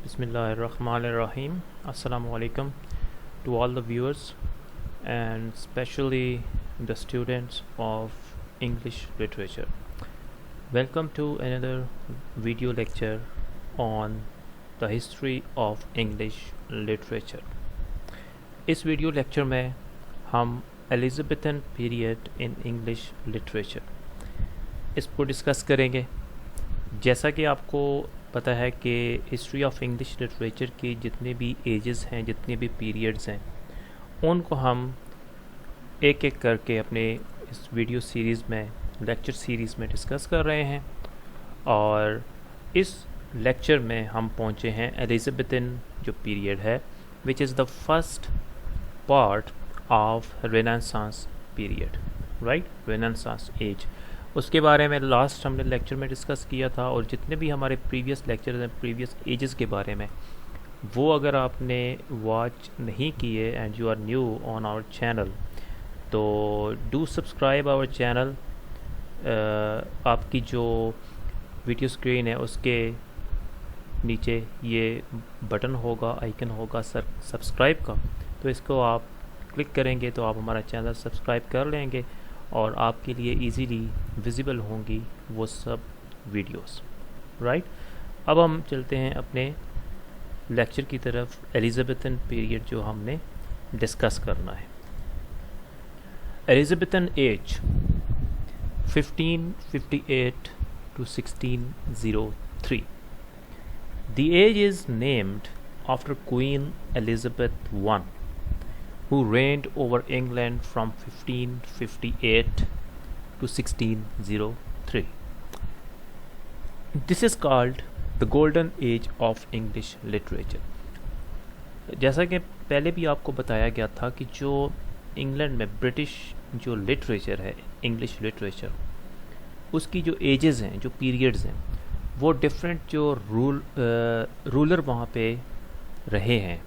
Bismillahirrahmanirrahim. Assalamu alaikum to all the viewers and especially the students of English literature. Welcome to another video lecture on the history of English literature. इस video lecture में हम Elizabethan period in English literature इसको discuss करेंगे। जैसा कि आपको पता है कि हिस्ट्री ऑफ इंग्लिश लिटरेचर की जितने भी एजेस हैं, जितने भी पीरियड्स हैं, उनको हम एक एक करके अपने इस वीडियो सीरीज़ में, लेक्चर सीरीज़ में डिस्कस कर रहे हैं। और इस लेक्चर में हम पहुंचे हैं एलिज़ाबेथन जो पीरियड है, which is the first part of renaissance period, right, renaissance age. उसके बारे में लास्ट हमने लेक्चर में डिस्कस किया था, और जितने भी हमारे प्रीवियस लेक्चर हैं प्रीवियस एजेस के बारे में, वो अगर आपने वॉच नहीं किए and you are new on our channel, तो डू सब्सक्राइब आवर चैनल। आपकी जो वीडियो स्क्रीन है उसके नीचे ये बटन होगा, आइकन होगा सब्सक्राइब का, तो इसको आप क्लिक करेंगे तो आप हमारा चैनल सब्सक्राइब कर लेंगे और आपके लिए इजीली विजिबल होंगी वो सब वीडियोस, राइट। अब हम चलते हैं अपने लेक्चर की तरफ। एलिज़ाबेथन पीरियड जो हमने डिस्कस करना है, Elizabethan as 1558 to 1603. The age is named after Queen Elizabeth I, who reigned over England from 1558 to 1603. This is called the golden age of English literature. जैसा कि पहले भी आपको बताया गया था कि जो इंग्लैंड में ब्रिटिश जो लिटरेचर है, इंग्लिश लिटरेचर, उसकी जो एजेस हैं, जो पीरियड्स हैं, वो डिफरेंट जो रूलर वहाँ पे रहे हैं,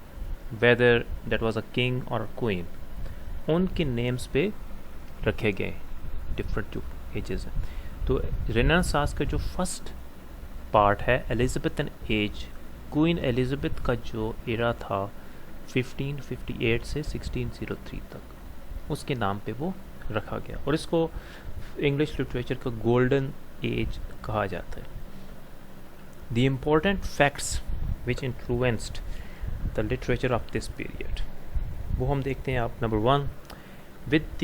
whether that was a king और क्वीन, उनके नेम्स पे रखे गए डिफरेंट जो एजेस हैं। तो रेनेसांस का जो फर्स्ट पार्ट है एलिज़ाबेथन एज, क्वीन एलिज़ाबेथ का जो एरा था 1558 से 1603 तक, उसके नाम पे वो रखा गया, और इसको इंग्लिश लिटरेचर का गोल्डन एज कहा जाता है। The important facts which influenced the literature of this period, वो हम देखते हैं आप। Number 1, with the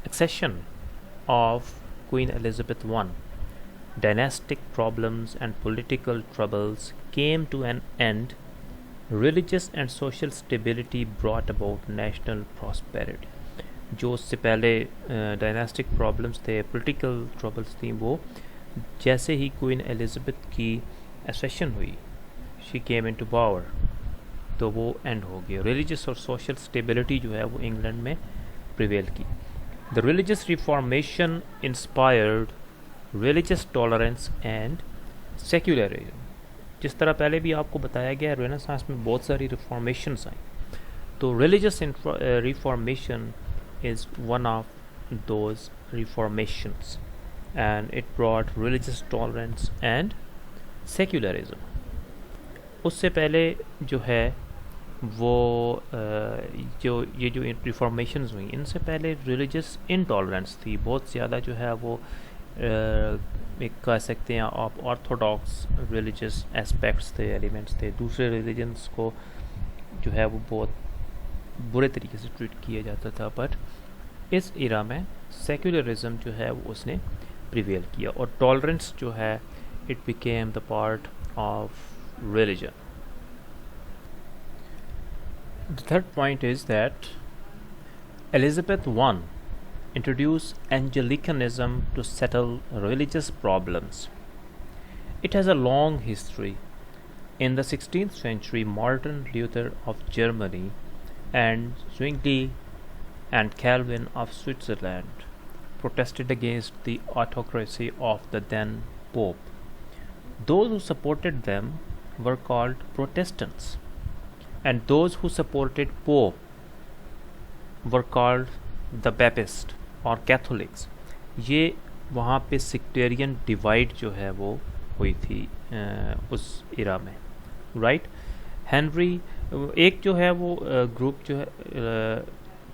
accession of queen Elizabeth I, dynastic problems and political troubles came to an end. Religious and social stability brought about national prosperity. जो उससे पहले dynastic problems थे, political troubles थी, वो जैसे ही क्वीन एलिज़ाबेथ की assertion हुई, she came into power, तो वो एंड हो गया। रिलीजियस और सोशल स्टेबिलिटी जो है वो इंग्लैंड में प्रिवेल की। The religious reformation inspired religious tolerance and secularism. जिस तरह पहले भी आपको बताया गया, रेनेसांस में बहुत सारी रिफॉर्मेशंस आई, तो religious reformation is one of those reformations, and it brought religious tolerance and secularism. उससे पहले जो है वो जो रिफॉर्मेशंस हुई, इनसे पहले रिलीजियस इनटॉलरेंस थी बहुत ज़्यादा, जो है वो एक कह सकते हैं आप ऑर्थोडॉक्स रिलीजियस एस्पेक्ट्स थे, एलिमेंट्स थे, दूसरे रिलीजन्स को जो है वो बहुत बुरे तरीके से ट्रीट किया जाता था। बट इस इरा में सेक्युलरिज्म जो है वो उसने प्रिवेल किया, और टॉलरेंस जो है it became the part of religion. The third point is that Elizabeth I introduced Anglicanism to settle religious problems. It has a long history. In the 16th century, Martin Luther of Germany and Zwingli and Calvin of Switzerland protested against the autocracy of the then Pope. Those who supported them were called Protestants, and those who supported Pope were called the Papists or Catholics. ये वहाँ पे sectarian divide जो है वो हुई थी उस इरा में। राइट। हेनरी, एक जो है वो ग्रुप जो है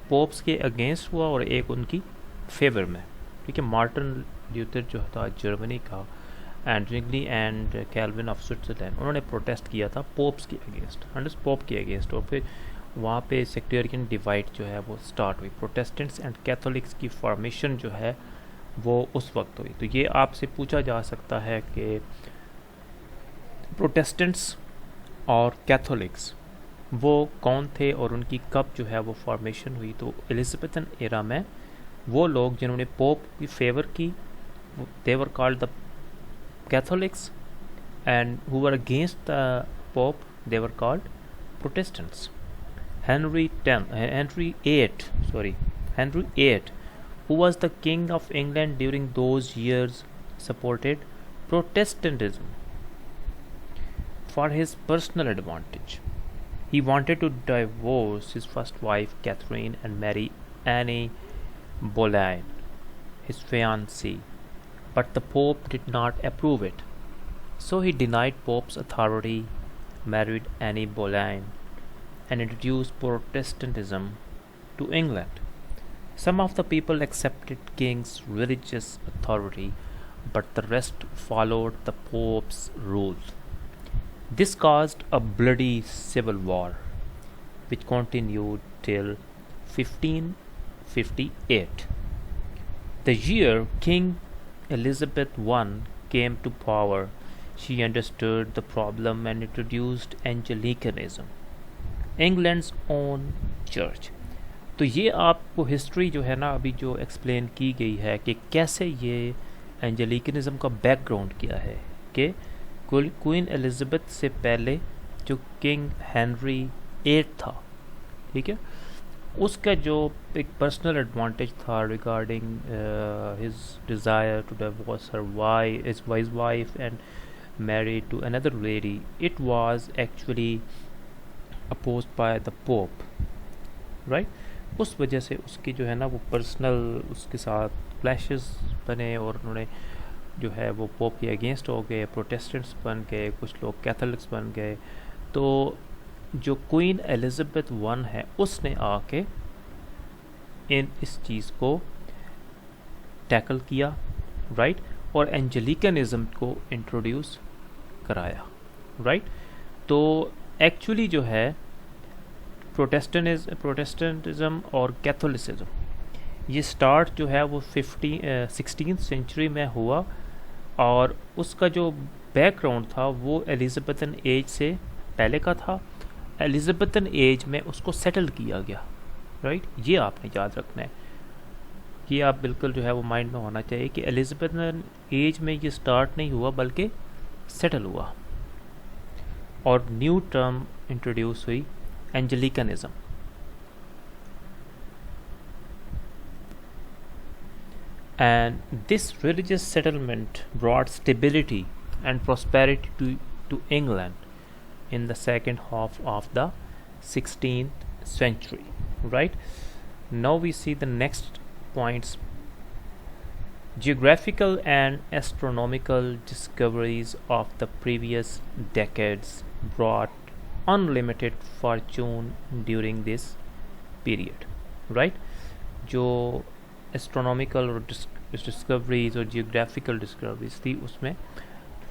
पोप्स के अगेंस्ट हुआ और एक उनकी फेवर में, ठीक है। मार्टिन ल्यूथर जो था जर्मनी का, and Zwingli and Calvin of Switzerland, उन्होंने प्रोटेस्ट किया था पोप्स के अगेंस्ट, पोप के अगेंस्ट। और फिर वहाँ पे सेक्टेरियन डिवाइड जो है वो स्टार्ट हुई, प्रोटेस्टेंट्स एंड कैथोलिक्स की फॉर्मेशन जो है वो उस वक्त हुई। तो ये आपसे पूछा जा सकता है कि प्रोटेस्टेंट्स और कैथोलिक्स वो कौन थे और उनकी कब जो है वो फॉर्मेशन हुई। तो एलिजाबेथन एरा में वो लोग जिन्होंने पोप की फेवर की, they were called the Catholics, and who were against the pope they were called Protestants. Henry VIII, who was the king of England during those years, supported Protestantism for his personal advantage. He wanted to divorce his first wife Catherine and marry Anne Boleyn, his fiancée, but the Pope did not approve it. So he denied Pope's authority, married Anne Boleyn, and introduced Protestantism to England. Some of the people accepted King's religious authority, but the rest followed the Pope's rule. This caused a bloody civil war, which continued till 1558. The year King Elizabeth I came to power, she understood the problem and introduced Anglicanism, England's own church. तो ये आपको history जो है ना अभी जो explain की गई है कि कैसे ये एंजेलिकनिज़म का बैकग्राउंड किया है कि क्वीन एलिज़ाबेथ से पहले जो किंग हेनरी एट था, ठीक है, उसका जो एक पर्सनल एडवांटेज था regarding his desire to divorce his wife and marry to another lady, it was actually opposed by the pope, right. उस वजह से उसकी जो है ना वो पर्सनल उसके साथ क्लैशेस बने और उन्होंने जो है वो पोप के अगेंस्ट हो गए, प्रोटेस्टेंट्स बन गए, कुछ लोग कैथोलिक्स बन गए। तो जो क्वीन एलिजाबेथ वन है उसने आके इस चीज़ को टैकल किया, राइट, और एंजेलिकनिज़म को इंट्रोड्यूस कराया, राइट। तो एक्चुअली जो है प्रोटेस्टेंटिज्म और कैथोलिसिज्म ये स्टार्ट जो है वो 16th सेंचुरी में हुआ, और उसका जो बैकग्राउंड था वो एलिजाबेथन एज से पहले का था। एलिजाबेथन एज में उसको सेटल किया गया, राइट। ये आपने याद रखना है, ये आप बिल्कुल जो है वो माइंड में होना चाहिए कि एलिजाबेथन एज में ये स्टार्ट नहीं हुआ बल्कि सेटल हुआ। और न्यू टर्म इंट्रोड्यूस हुई एंजेलिकनिज्म। And this religious settlement brought stability and prosperity to England in the second half of the 16th century, right? Now we see the next points. Geographical and astronomical discoveries of the previous decades brought unlimited fortune during this period, right? जो astronomical और discoveries और geographical discoveries थी उसमें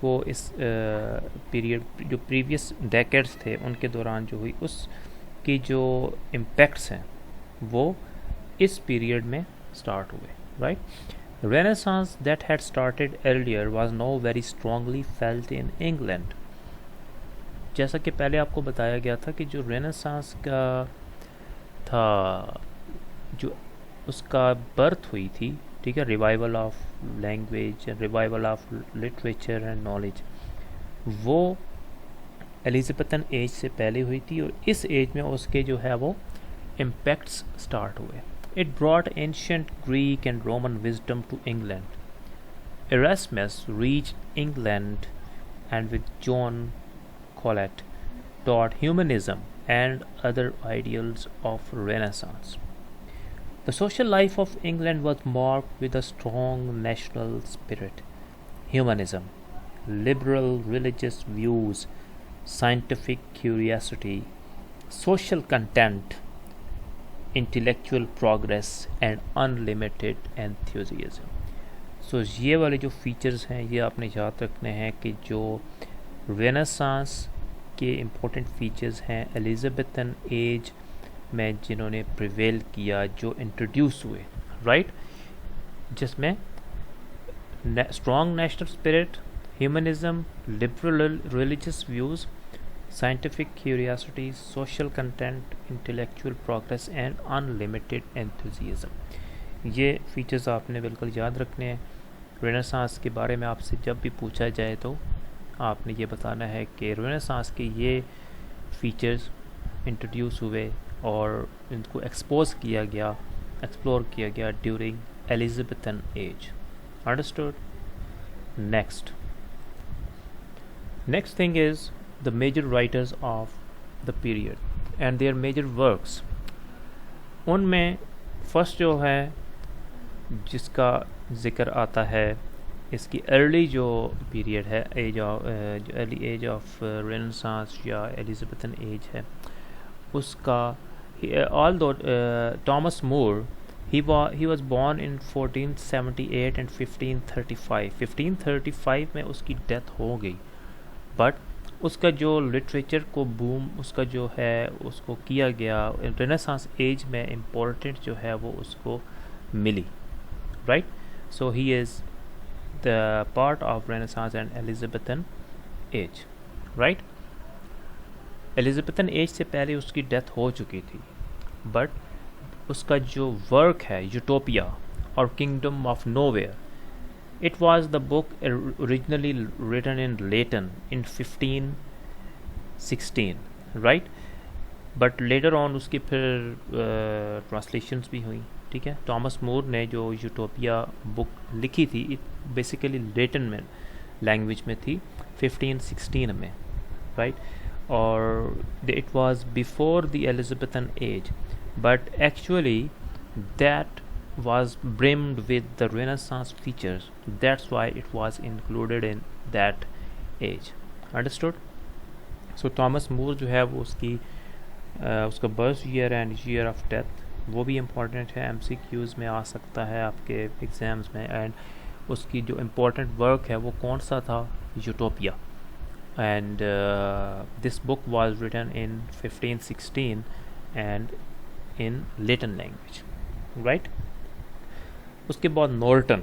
वो इस period जो previous decades थे उनके दौरान जो हुई उसकी जो इम्पैक्ट्स हैं वो इस पीरियड में स्टार्ट हुए, right. Renaissance that had started earlier was now very strongly felt in England. जैसा कि पहले आपको बताया गया था कि जो रेनेसांस का था जो उसका बर्थ हुई थी, ठीक है, revival of language and revival of literature and knowledge, वो एलिजाबेथन एज से पहले हुई थी और इस एज में उसके जो है वो इम्पैक्ट्स स्टार्ट हुए। It brought ancient Greek and Roman wisdom to England. Erasmus reached England and with John Colet taught humanism and other ideals of Renaissance. The social life of England was marked with a strong national spirit, humanism, liberal religious views, scientific curiosity, social content, intellectual progress and unlimited enthusiasm. सो ये वाले जो features हैं ये आपने याद रखने हैं कि जो रेनेसांस के इम्पोर्टेंट फीचर्स हैं एलिज़ाबेथन एज में जिन्होंने प्रिवेल किया, जो इंट्रोड्यूस हुए, राइट, जिसमें strong national spirit, humanism, liberal religious views, scientific curiosity, social content, intellectual progress and unlimited enthusiasm. ये फीचर्स आपने बिल्कुल याद रखने हैं। रेनेसांस के बारे में आपसे जब भी पूछा जाए तो आपने ये बताना है कि रेनेसांस के ये फीचर्स इंट्रोड्यूस हुए और इनको एक्सप्लोर किया गया during Elizabethan age. Understood? Next thing is the major writers of the period and their major works। उनमें फर्स्ट जो है जिसका ज़िक्र आता है, इसकी अर्ली जो पीरियड है, अर्ली एज ऑफ रेनेसांस या एलिज़ाबेथन एज है, उसका although Thomas More he was born in 1478 and 1535 में उसकी डेथ हो गई, बट उसका जो लिटरेचर को बूम उसका जो है उसको किया गया रेनेसांस एज में इम्पोर्टेंट जो है वो उसको मिली, right. So he is the part of renaissance and Elizabethan age, right. Elizabethan age से पहले उसकी डेथ हो चुकी थी, बट उसका जो वर्क है यूटोपिया और kingdom of nowhere, it was the book originally written in Latin in 1516, right, but later on उसकी फिर ट्रांसलेशंस भी हुई, ठीक है। थॉमस मोर ने जो यूटोपिया बुक लिखी थी बेसिकली लेटिन में लैंग्वेज में थी 1516 में, राइट, और it was before the Elizabethan age, but actually that was brimmed with the Renaissance features. That's why it was included in that age. Understood? So Thomas More जो है वो उसका birth year and year of death वो भी important है, MCQs में आ सकता है आपके एग्ज़ाम्स में। एंड उसकी जो इम्पोर्टेंट वर्क है वो कौन सा था? Utopia. And this book was written in 1516 and in Latin language, right. उसके बाद Norton,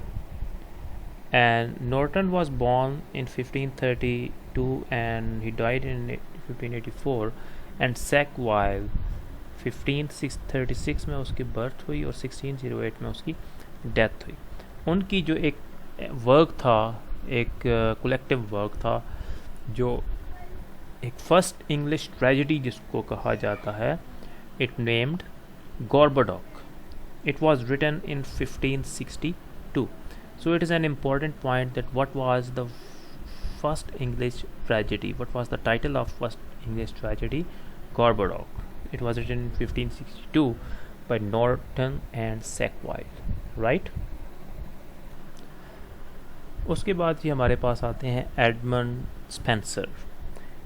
and Norton was born in 1532 and he died in 1584 and Sackville 1536 में उसकी बर्थ हुई और 1608 में उसकी डेथ हुई। उनकी जो एक वर्क था, एक कलेक्टिव वर्क था, जो एक फर्स्ट इंग्लिश ट्रेजेडी जिसको कहा जाता है, it named Gorboduc. It was written in 1562. So it is an important point that what was the first English tragedy? What was the title of first English tragedy? Gorboduc. It was written in 1562 by Norton and Sackville, right? उसके बाद ये हमारे पास आते हैं Edmund Spenser.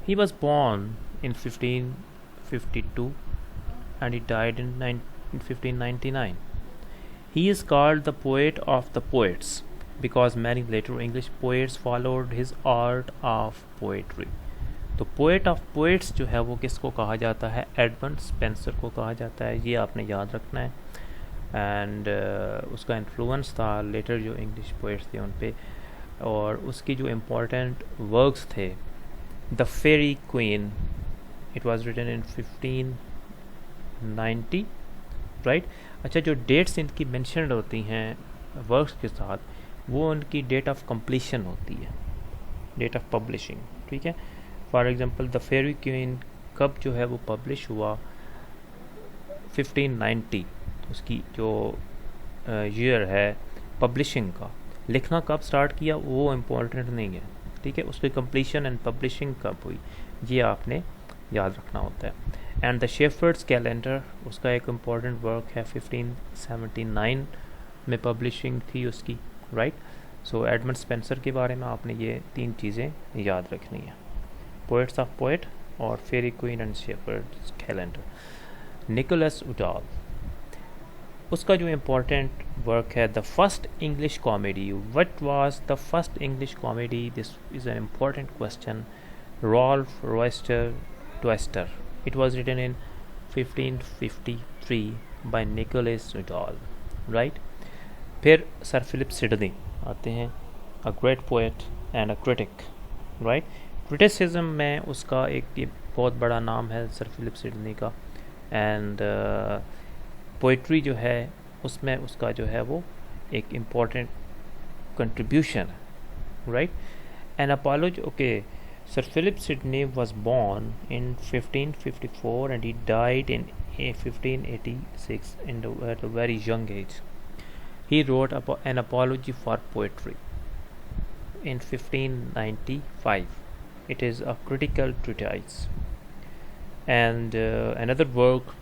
He was born in 1552 and he died in 1599. He is called the poet of the poets because many later English poets followed his art of poetry. तो poet of poets जो है वो किसको कहा जाता है? Edmund Spenser को कहा जाता है। ये आपने याद रखना है। एंड उसका इन्फ्लुएंस था लेटर जो इंग्लिश पोएट्स थे उन पे, और उसकी जो इम्पोर्टेंट वर्क्स थे, the fairy queen, it was written in 1590, right. अच्छा, जो डेट्स इनकी मेंशनड होती हैं वर्क्स के साथ, वो उनकी डेट ऑफ कंप्लीशन होती है, डेट ऑफ पब्लिशिंग, ठीक है। For example the fairy queen कब जो है वो पब्लिश हुआ? 1590 उसकी जो ईयर है पब्लिशिंग का। लिखना कब स्टार्ट किया वो इम्पोर्टेंट नहीं है, ठीक है। उसकी कंप्लीशन एंड पब्लिशिंग कब हुई ये आपने याद रखना होता है। एंड द शेफर्ड्स कैलेंडर, उसका एक इम्पॉर्टेंट वर्क है, 1579 में पब्लिशिंग थी उसकी, राइट। सो एडमंड स्पेंसर के बारे में आपने ये 3 चीज़ें याद रखनी है। पोएट्स ऑफ पोएट और Faerie Queene and Shepherd's Calendar. Nicholas Udall, उसका जो इम्पोर्टेंट वर्क है the first English comedy. What was the first English comedy? This is an important question. Ralph Roister Doister. It was written in 1553 by Nicholas Udall, right. फिर sir Philip Sidney आते हैं, a great poet and a critic, right. Criticism में उसका एक बहुत बड़ा नाम है सर फिलिप सिडनी का, एंड पोइट्री जो है उसमें उसका जो है वो एक इम्पॉर्टेंट कंट्रीब्यूशन है, right. An apology, okay, sir Philip Sidney was born in 1554 and he died in 1586 at a very young age. He wrote an apology for poetry in 1595. It is a critical treatise. And another work,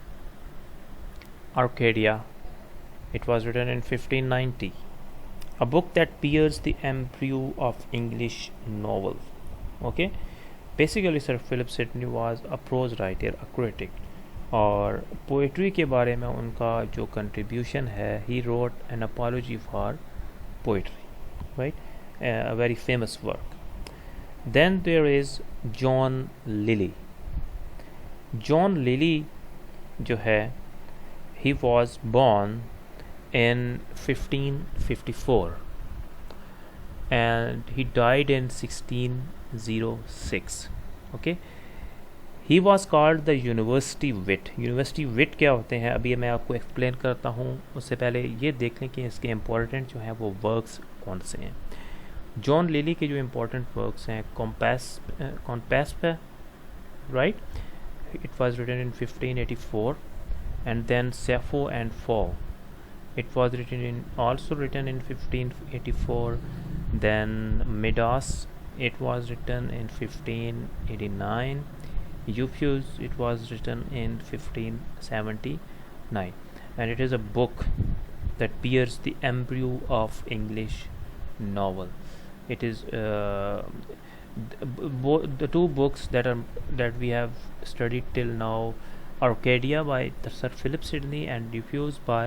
Arcadia, it was written in 1590, a book that bears the embryo of English novel. Okay, basically Sir Philip Sidney was a prose writer, a critic, और poetry के बारे में उनका जो contribution है, he wrote an apology for poetry, right, a very famous work. Then there is John Lilly. John Lilly जो है, he was born in 1554 and he died in 1606. Okay, he was called the university wit. University wit क्या होते हैं अभी मैं आपको explain करता हूँ, उससे पहले ये देख लें कि इसके इम्पोर्टेंट जो हैं वो वर्क्स कौन से हैं। जॉन लिली के जो इम्पोर्टेंट वर्क्स हैं, कॉम्पैस पे, right, it was written in 1584, and then Sapho and Phao, it was also written in 1584. Then Midas, it was written in 1589. Euphues, it was written in 1579, and it is a book that bears the embryo of English novel. It is the two books that we have studied till now, Arcadia by Sir Philip Sidney and Euphues by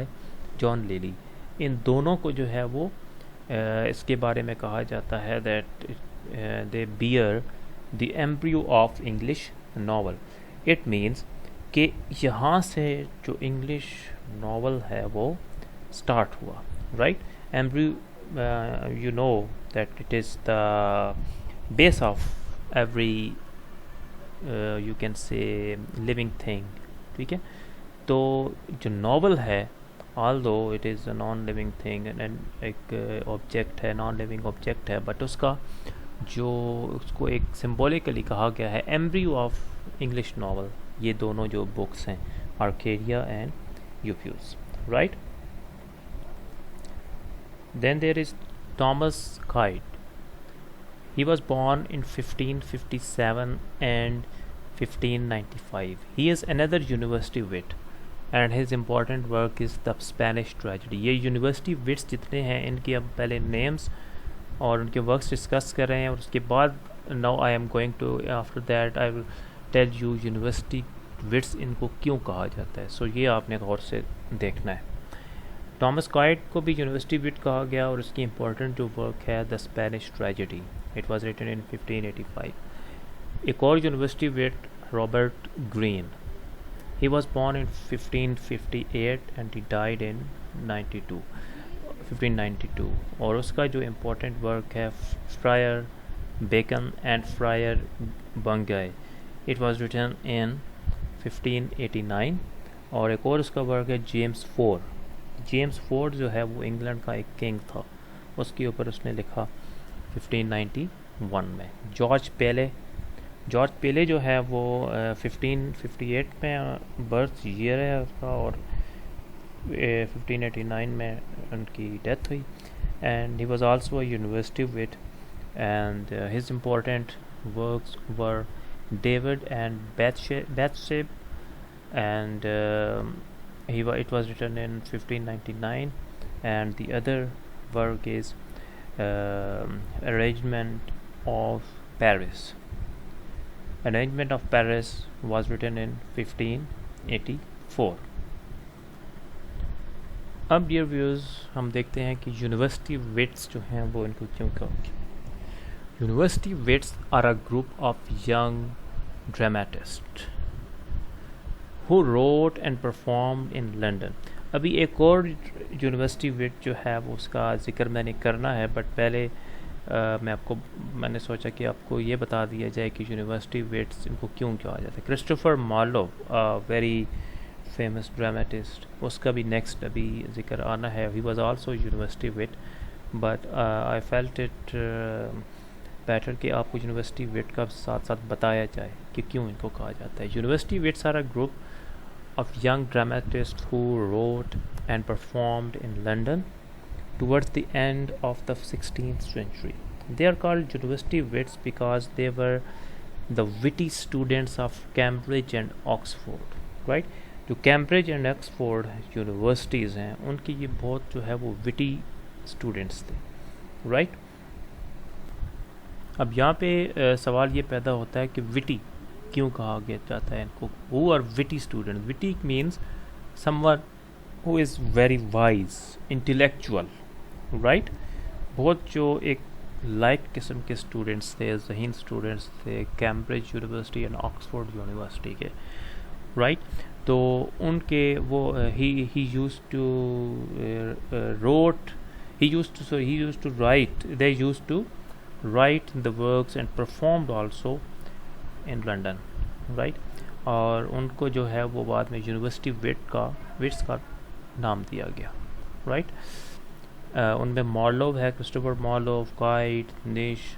John Lyly. इन दोनों को जो है वो इसके बारे में कहा जाता है that they bear the embryo of English novel. It means कि यहाँ से जो इंग्लिश नावल है वो स्टार्ट हुआ, right. Embryo, you know that it is the base of every, you can say, living thing, ठीक है। तो जो नावल है, although it is a non-living thing and एक ऑब्जेक्ट है, नॉन लिविंग ऑब्जेक्ट है, बट उसका जो उसको एक सिम्बॉलिकली कहा गया है एम्ब्रियो ऑफ इंग्लिश नावल। ये दोनों जो बुक्स हैं, Arcadia and Euphues, right. Then there is Thomas Kyd. He was born in 1557 and 1595. He is another university wit and his important work is the Spanish tragedy. ये university wits जितने हैं इनकी अब पहले नेम्स और उनके works discuss कर रहे हैं, और उसके बाद now I am going to, after that I will tell you university wits इनको क्यों कहा जाता है। सो ये आपने गौर से देखना है। थॉमस काइट को भी यूनिवर्सिटी विट कहा गया, और उसकी इम्पोर्टेंट जो वर्क है the Spanish tragedy, it was written in 1585। एक और university wit Robert Greene, he was born in 1558 and he died in 1592, और उसका जो इम्पोर्टेंट वर्क है Friar Bacon and Friar Bungay, it was written in 1589। और एक और उसका वर्क है जेम्स फोर। जेम्स फोर जो है वो इंग्लैंड का एक किंग था, उसके ऊपर उसने लिखा 1591 में। जॉर्ज पेले जो है वो 1558 में बर्थ ईयर है उसका, और 1589 में उनकी डेथ हुई। And he was also a university wit, and his important works were David and Bethsabe, and it was written in 1599, and the other work is Arrangement of Paris. Arrangement of Paris was written in 1584. अब dear viewers हम देखते हैं कि university wits जो हैं वो इनको क्यों कहोगे। University wits are a group of young dramatist who wrote and performed in London। अभी एक और यूनिवर्सिटी विट जो है वो उसका जिक्र मैंने करना है, बट पहले मैंने सोचा कि आपको ये बता दिया जाए कि यूनिवर्सिटी विट्स इनको क्यों कहा जाता है। Christopher Marlowe, very famous dramatist, उसका भी नेक्स्ट अभी जिक्र आना है। He was also university wit, but I felt it better कि आपको यूनिवर्सिटी विट का साथ साथ बताया जाए कि क्यों इनको कहा जाता है। University wits are a group of young dramatists who wrote and performed in London towards the end of the 16th century. They are called university wits because they were the witty students of Cambridge and Oxford, right? जो Cambridge and Oxford universities हैं उनकी ये बहुत जो है वो witty students थे, right? अब यहाँ पे सवाल ये पैदा होता है कि विटी क्यों कहा गया जाता है इनको। Who are witty student? Witty means someone who is very wise, intellectual, right? बहुत जो एक लाइक किस्म के स्टूडेंट्स थे, ज़हीन स्टूडेंट्स थे Cambridge university and Oxford university के, राइट? तो उनके वो he used to write the works and performed also in London, right? और उनको जो है वो बाद में यूनिवर्सिटी विट्स का नाम दिया गया, राइट? उनमें मार्लोव है, क्रिस्टोफर मार्लोव, काइट, निश,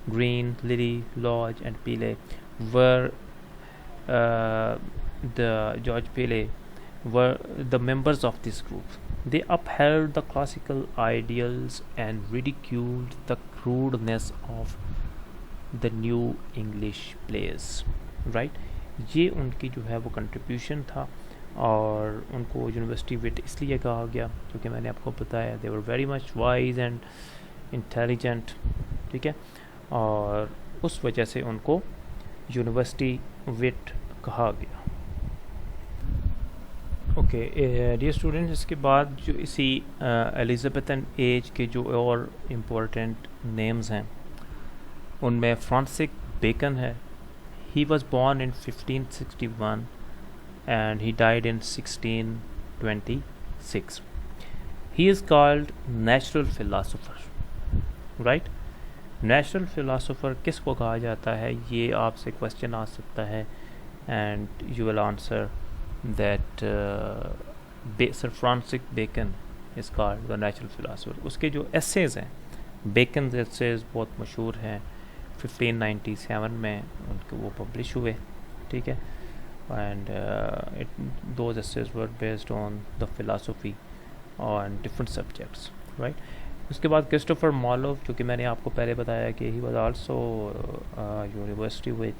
ग्रीन, लिली, लॉज एंड पीले वर George Pele were the members of this group. They upheld the classical ideals and ridiculed the crudeness of the new English plays, right? ये उनकी जो है वो contribution था और उनको यूनिवर्सिटी विट इसलिए कहा गया क्योंकि मैंने आपको बताया they were very much wise and intelligent, ठीक है? और उस वजह से उनको यूनिवर्सिटी विट कहा गया। ओके डियर स्टूडेंट्स, इसके बाद जो इसी एलिजाबेथन एज के जो और इम्पोर्टेंट नेम्स हैं उनमें फ्रांसिस बेकन है। He was born in 1561 and he died in 1626। He is called natural philosopher, right? Natural philosopher किसको कहा जाता है, ये आपसे क्वेश्चन आ सकता है and you will answer that Sir Francis Bacon is called the natural philosopher। उसके जो एसेज हैं, बेकन एसेज बहुत मशहूर हैं, 1597 में उनके वो पब्लिश हुए, ठीक है? And those essays were based on the philosophy on different subjects, right? उसके बाद क्रिस्टोफर मार्लोव, जो कि मैंने आपको पहले बताया कि he was also university wit,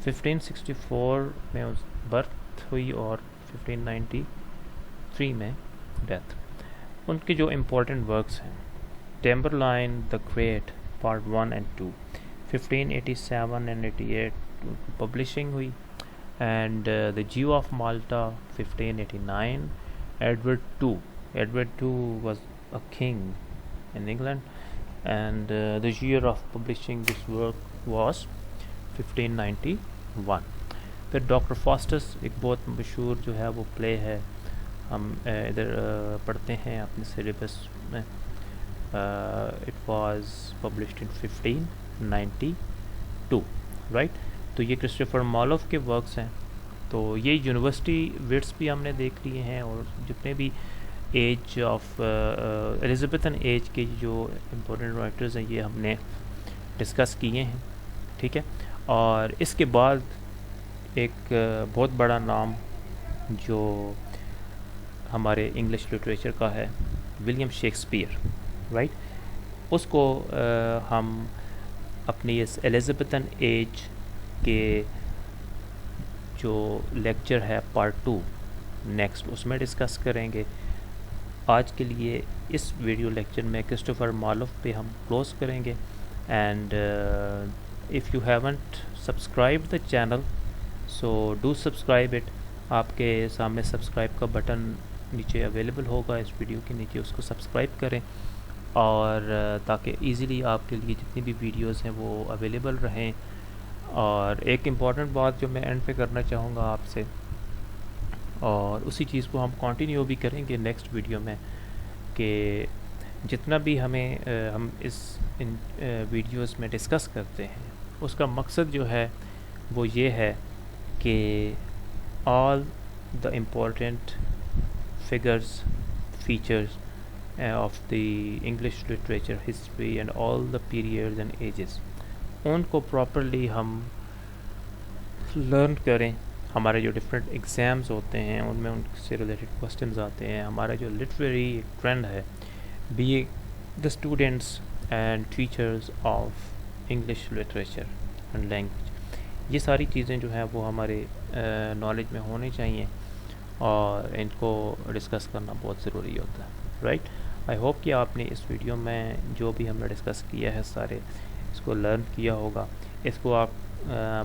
1564 में उस बर्थ हुई और 1593 में डेथ। उनके जो इम्पोर्टेंट वर्क्स हैं, Tamburlaine the great part 1 and 2, 1587 and 88 publishing हुई, and the Jew of Malta 1589, Edward two was a king in England and the year of publishing this work was 1591। फिर doctor Faustus, एक बहुत मशहूर जो है वो play है, हम इधर पढ़ते हैं अपने सिलेबस में। It was published in 1592, right? तो ये क्रिस्टोफर मार्लोव के वर्क्स हैं। तो ये यूनिवर्सिटी विट्स भी हमने देख लिए हैं और जितने भी एज ऑफ एलिजाबेथन एज के जो इम्पोर्टेंट राइटर्स हैं ये हमने डिस्कस किए हैं, ठीक है? और इसके बाद एक बहुत बड़ा नाम जो हमारे इंग्लिश लिटरेचर का है, विलियम शेक्सपियर, राइट? उसको हम अपनी इस एलिजाबेथन एज के जो लेक्चर है पार्ट 2 नेक्स्ट उसमें डिस्कस करेंगे। आज के लिए इस वीडियो लेक्चर में क्रिस्टोफर मार्लोव पे हम क्लोज करेंगे and If you haven't subscribed the channel, so do subscribe it. आपके सामने सब्सक्राइब का बटन नीचे अवेलेबल होगा इस वीडियो के नीचे, उसको सब्सक्राइब करें और ताकि इजीली आपके लिए जितनी भी वीडियोस हैं वो अवेलेबल रहें। और एक इम्पॉर्टेंट बात जो मैं एंड पे करना चाहूँगा आपसे, और उसी चीज़ को हम कंटिन्यू भी करेंगे नेक्स्ट वीडियो में, कि जितना भी हम इन वीडियोस में डिस्कस करते हैं उसका मकसद जो है वो ये है कि all the important figures, features of the English literature, history and all the periods and ages, उनको प्रॉपरली हम लर्न करें। हमारे जो डिफरेंट एग्ज़ाम्स होते हैं उनमें उनसे रिलेटेड क्वेश्चंस आते हैं। हमारा जो लिटरेरी ट्रेंड है, be the students and teachers of English literature and language, ये सारी चीज़ें जो हैं वो हमारे नॉलेज में होनी चाहिए और इनको डिस्कस करना बहुत ज़रूरी होता है, राइट। आई होप कि आपने इस वीडियो में जो भी हमने डिस्कस किया है सारे इसको लर्न किया होगा। इसको आप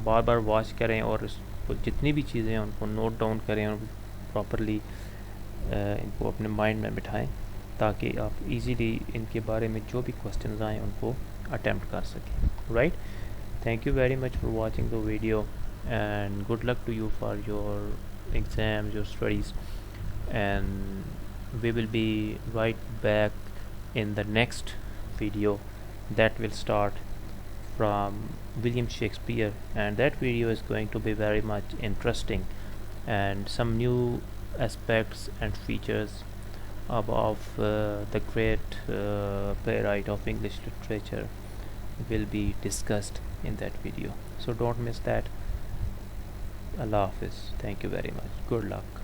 बार बार वॉच करें और इसको जितनी भी चीज़ें हैं उनको नोट डाउन करें और प्रॉपरली इनको अपने माइंड में बिठाएं ताकि आप इजीली इनके बारे में जो भी क्वेश्चंस आएँ उनको अटेम्प्ट कर सकें, right. Thank you very much for watching the video and good luck to you for your exams, your studies, and we will be right back in the next video that will start from William Shakespeare, and that video is going to be very much interesting, and some new aspects and features of the great playwright of English literature will be discussed in that video, so don't miss that. Allah Hafiz. Thank you very much. Good luck.